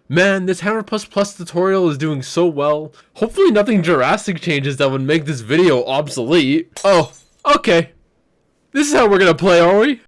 Man, this Hammer++ tutorial is doing so well. Hopefully nothing drastic changes that would make this video obsolete. Oh, okay. This is how we're gonna play, are we?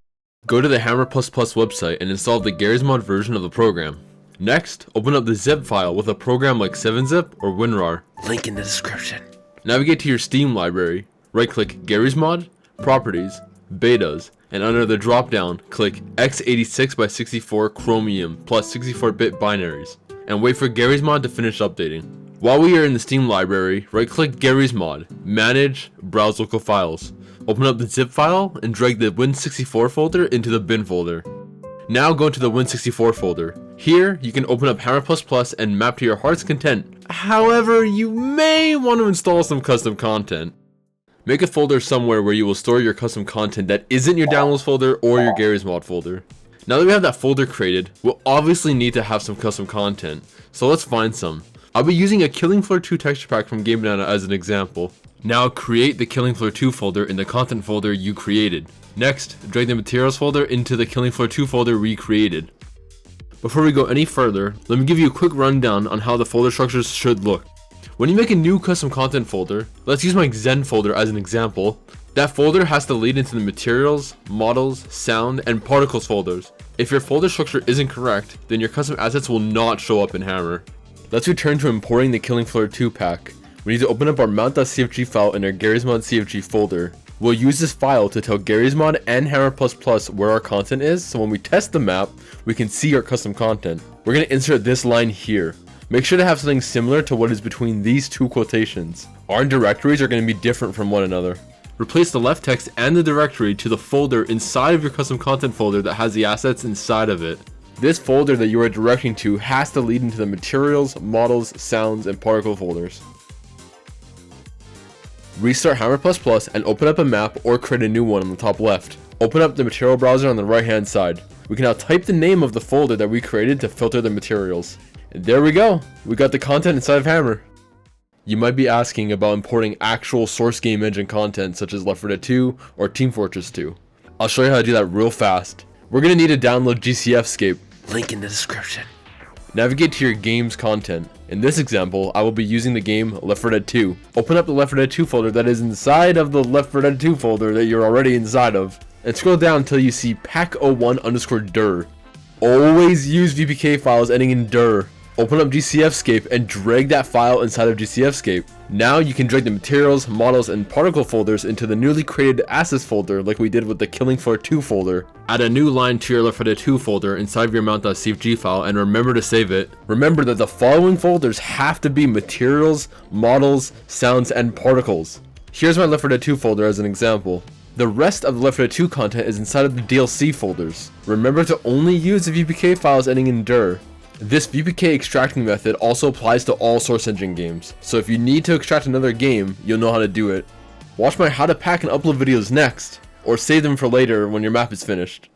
Go to the Hammer++ website and install the Garry's Mod version of the program. Next, open up the zip file with a program like 7-zip or WinRAR. Link in the description. Navigate to your Steam library. Right-click Garry's Mod, Properties, Betas, and under the drop-down, click x86x64 Chromium plus 64-bit binaries, and wait for Garry's Mod to finish updating. While we are in the Steam library, right-click Garry's Mod, Manage, Browse Local Files. Open up the zip file and drag the Win64 folder into the bin folder. Now go to the Win64 folder. Here, you can open up Hammer++ and map to your heart's content. However, you may want to install some custom content. Make a folder somewhere where you will store your custom content that isn't your downloads folder or your Garry's Mod folder. Now that we have that folder created, we'll obviously need to have some custom content, so let's find some. I'll be using a Killing Floor 2 texture pack from Game Banana as an example. Now create the Killing Floor 2 folder in the content folder you created. Next, drag the materials folder into the Killing Floor 2 folder we created. Before we go any further, let me give you a quick rundown on how the folder structures should look. When you make a new custom content folder, let's use my Zen folder as an example. That folder has to lead into the materials, models, sound, and particles folders. If your folder structure isn't correct, then your custom assets will not show up in Hammer. Let's return to importing the Killing Floor 2 pack. We need to open up our Mount.cfg file in our Garry's Mod CFG folder. We'll use this file to tell Garry's Mod and Hammer++ where our content is, so when we test the map, we can see our custom content. We're going to insert this line here. Make sure to have something similar to what is between these two quotations. Our directories are going to be different from one another. Replace the left text and the directory to the folder inside of your custom content folder that has the assets inside of it. This folder that you are directing to has to lead into the materials, models, sounds, and particle folders. Restart Hammer++ and open up a map or create a new one on the top left. Open up the material browser on the right hand side. We can now type the name of the folder that we created to filter the materials. And there we go, we got the content inside of Hammer. You might be asking about importing actual source game engine content such as Left 4 Dead 2 or Team Fortress 2. I'll show you how to do that real fast. We're going to need to download GCFscape, link in the description. Navigate to your game's content. In this example, I will be using the game Left 4 Dead 2. Open up the Left 4 Dead 2 folder that is inside of the Left 4 Dead 2 folder that you're already inside of, and scroll down until you see pack01_dir. Always use VPK files ending in dir. Open up GCFscape and drag that file inside of GCFscape. Now you can drag the materials, models, and particle folders into the newly created assets folder like we did with the Killing Floor 2 folder. Add a new line to your Left 4 Dead 2 folder inside of your Mount.cfg file and remember to save it. Remember that the following folders have to be materials, models, sounds, and particles. Here's my Left 4 Dead 2 folder as an example. The rest of the Left 4 Dead 2 content is inside of the DLC folders. Remember to only use the VPK files ending in dir. This VPK extracting method also applies to all Source Engine games, so if you need to extract another game, you'll know how to do it. Watch my how to pack and upload videos next, or save them for later when your map is finished.